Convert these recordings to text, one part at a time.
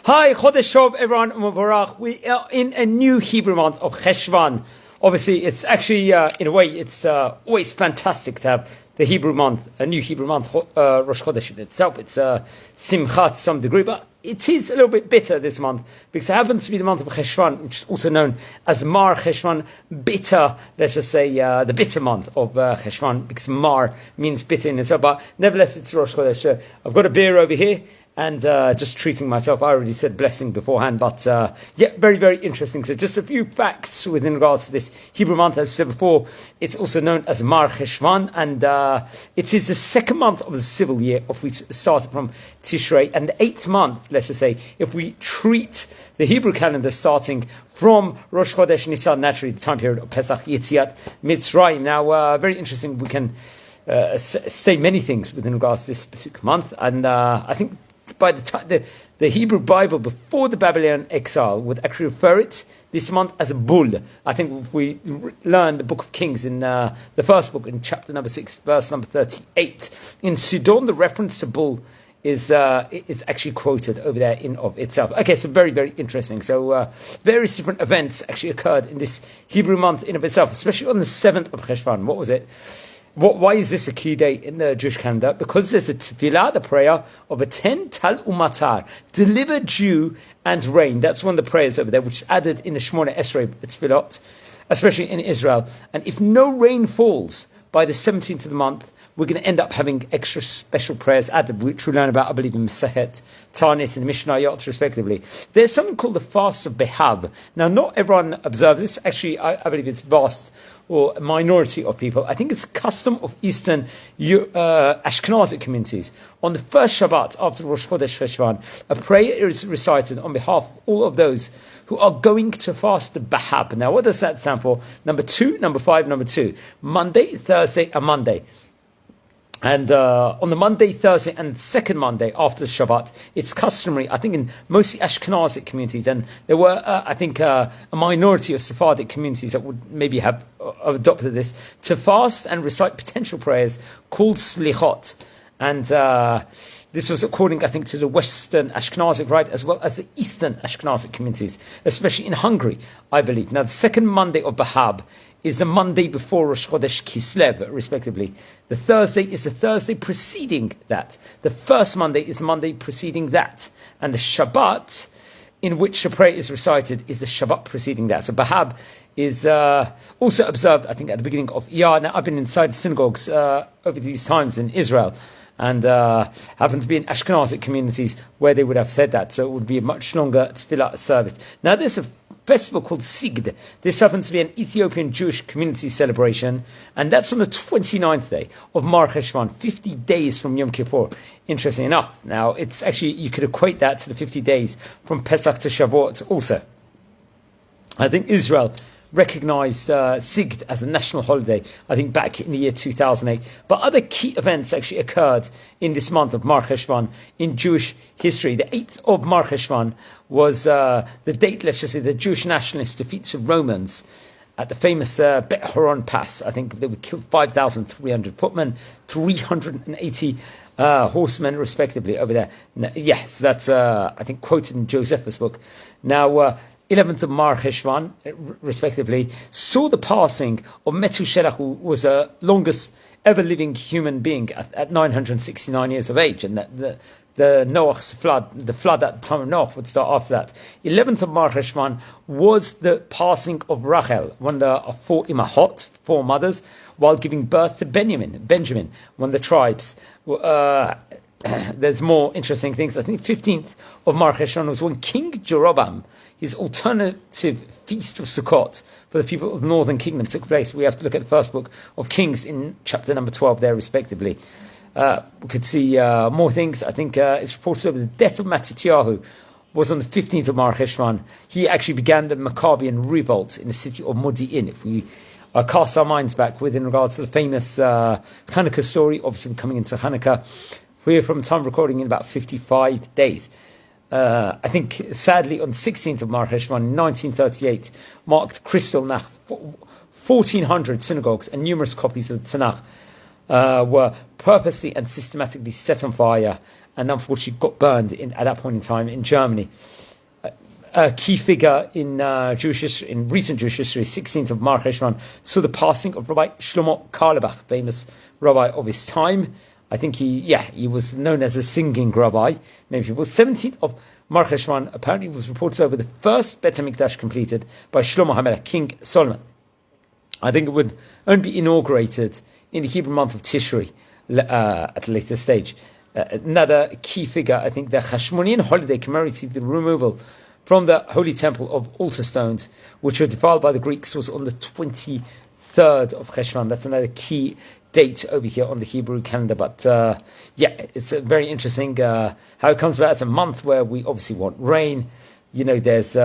Hi, Chodesh Tov, everyone, Mavarach. We are in a new Hebrew month of Cheshvan. Obviously, it's actually, in a way, it's always fantastic to have the Hebrew month, a new Hebrew month, Rosh Chodesh in itself. It's Simchat to some degree, but it is a little bit bitter this month because it happens to be the month of Cheshvan, which is also known as Mar Cheshvan, bitter, let's just say the bitter month of Cheshvan, because Mar means bitter in itself, but nevertheless, it's Rosh Chodesh. So I've got a beer over here. And just treating myself. I already said blessing beforehand, but very, very interesting. So just a few facts within regards to this Hebrew month. As I said before, it's also known as Mar Cheshvan, and it is the second month of the civil year if we started from Tishrei, and the 8th month, let's just say, if we treat the Hebrew calendar starting from Rosh Chodesh Nisan, naturally the time period of Pesach, Yetziat Mitzrayim. Now, very interesting. We can say many things within regards to this specific month, and I think by the time the Hebrew Bible before the Babylonian exile would actually refer it this month as a bull. I think if we learn the book of Kings in the first book in chapter number 6, verse number 38, in Sidon the reference to bull is actually quoted over there in of itself. Okay, so very, very interesting. So various different events actually occurred in this Hebrew month in of itself, especially on the 7th of Cheshvan. What was it? Why is this a key day in the Jewish calendar? Because there's a tefillah, the prayer of a 10 tal umatar, deliver dew and rain. That's one of the prayers over there, which is added in the Shemona Esrei tefillot, especially in Israel. And if no rain falls by the 17th of the month, we're going to end up having extra special prayers added, which we learn about, I believe, in Masechet Ta'anit and Mishnah Yot, respectively. There's something called the fast of Behab. Now, not everyone observes this. Actually, I believe it's vast or a minority of people. I think it's a custom of Eastern Ashkenazic communities. On the first Shabbat after Rosh Chodesh Cheshvan, a prayer is recited on behalf of all of those who are going to fast the Behab. Now, what does that stand for? Number 2, number 5, number 2. Monday, Thursday, and Monday. And on the Monday, Thursday, and second Monday after the Shabbat, it's customary, I think, in mostly Ashkenazic communities, and there were, I think, a minority of Sephardic communities that would maybe have adopted this, to fast and recite potential prayers called Slichot. And this was according, I think, to the Western Ashkenazic rite as well as the Eastern Ashkenazic communities, especially in Hungary, I believe. Now, the second Monday of Behab is the Monday before Rosh Chodesh Kislev, respectively. The Thursday is the Thursday preceding that. The first Monday is the Monday preceding that. And the Shabbat, in which the prayer is recited, is the Shabbat preceding that. So Behab is also observed, I think, at the beginning of Iyar. Now, I've been inside synagogues over these times in Israel, and happen to be in Ashkenazic communities where they would have said that. So it would be a much longer tefillah service. Now, there's a festival called Sigd. This happens to be an Ethiopian Jewish community celebration, and that's on the 29th day of Mar Cheshvan, 50 days from Yom Kippur. Interesting enough. Now, it's actually, you could equate that to the 50 days from Pesach to Shavuot also. I think Israel recognized Sigd as a national holiday, I think back in the year 2008. But other key events actually occurred in this month of Mar Cheshvan in Jewish history. The 8th of Mar Cheshvan was the date, let's just say, the Jewish nationalists defeats the Romans at the famous Bet Horon Pass. I think they would kill 5,300 footmen, 380 horsemen, respectively, over there. Yes, that's, I think, quoted in Josephus' book. Now, 11th of Mar Cheshvan, respectively, saw the passing of Methuselah, who was the longest ever living human being at 969 years of age, and that the Noah's flood, the flood at the time of Noah, would start after that. 11th of Mar Cheshvan was the passing of Rachel, one of the four imahot, four mothers, while giving birth to Benjamin, one of the tribes. There's more interesting things. I think 15th of Mar Cheshvan was when King Jeroboam, his alternative feast of Sukkot for the people of the northern kingdom, took place. We have to look at the first book of Kings in chapter number 12 there, respectively. We could see more things. I think it's reported that the death of Mattityahu was on the 15th of Mar Cheshvan. He actually began the Maccabean revolt in the city of Modi'in. If we cast our minds back within regards to the famous Hanukkah story, obviously we're coming into Hanukkah. We're from time recording in about 55 days. I think, sadly, on the 16th of Mar Cheshvan in 1938, marked Kristallnacht. 1,400 synagogues and numerous copies of the Tanakh were purposely and systematically set on fire and unfortunately got burned at that point in time in Germany. A key figure in recent Jewish history, 16th of Mar Cheshvan, saw the passing of Rabbi Shlomo Carlebach, famous rabbi of his time. I think he was known as a singing rabbi. Many people. 17th of Mar Cheshvan apparently was reported over the first Bet HaMikdash completed by Shlomo HaMelech, King Solomon. I think it would only be inaugurated in the Hebrew month of Tishri at a later stage. Another key figure, I think, the Hashmonean holiday commemorated the removal from the Holy Temple of altar stones, which were defiled by the Greeks, was on the 23rd of Cheshvan. That's another key date over here on the Hebrew calendar. But it's very interesting how it comes about. It's a month where we obviously want rain. There's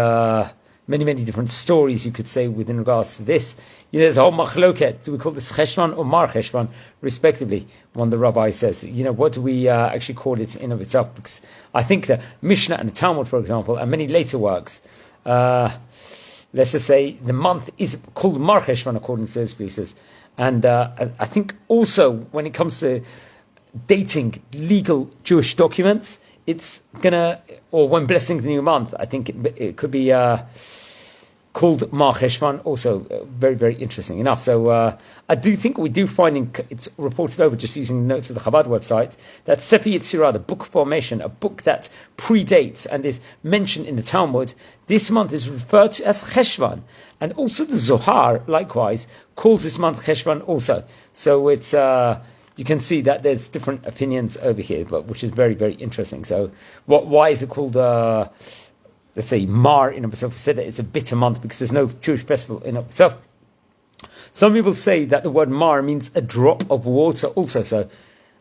many different stories you could say within regards to this. There's a whole machloket. Do we call this Cheshvan or Mar Cheshvan, respectively? One of the rabbis says, what do we actually call it in of itself? Because I think the Mishnah and the Talmud, for example, and many later works, let's just say the month is called Mar Cheshvan according to those pieces. And I think also when it comes to dating legal Jewish documents, it's or when blessing the new month, I think it could be called Mar Cheshvan, also very, very interesting enough. So I do think we do find it's reported over, just using the notes of the Chabad website, that Sefer Yetzirah, the book formation, a book that predates and is mentioned in the Talmud, this month is referred to as Cheshvan. And also the Zohar, likewise, calls this month Cheshvan also. So it's you can see that there's different opinions over here, but which is very, very interesting. So why is it called let's say Mar in of itself? We said that it's a bitter month because there's no Jewish festival in of itself. Some people say that the word Mar means a drop of water also. So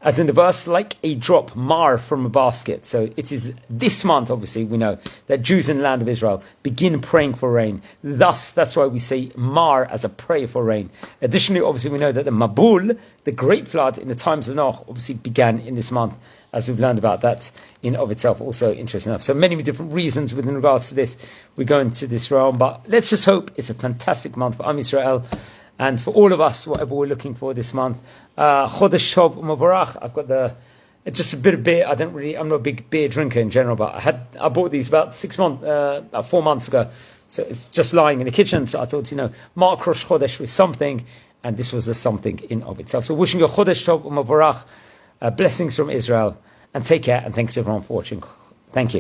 as in the verse, like a drop, Mar from a basket. So it is this month, obviously, we know that Jews in the land of Israel begin praying for rain. Thus, that's why we say Mar as a prayer for rain. Additionally, obviously, we know that the Mabul, the great flood in the times of Noah, obviously began in this month, as we've learned about that in of itself, also interesting enough. So many different reasons within regards to this, we go into this realm. But let's just hope it's a fantastic month for Am Yisrael. And for all of us, whatever we're looking for this month, Chodesh Tov U'Mavorach. I've got just a bit of beer. I'm not a big beer drinker in general, but I bought these about 4 months ago. So it's just lying in the kitchen. So I thought, Mark Rosh Chodesh with something, and this was a something in of itself. So wishing you a Chodesh Tov U'Mavorach, blessings from Israel, and take care, and thanks everyone for watching. Thank you.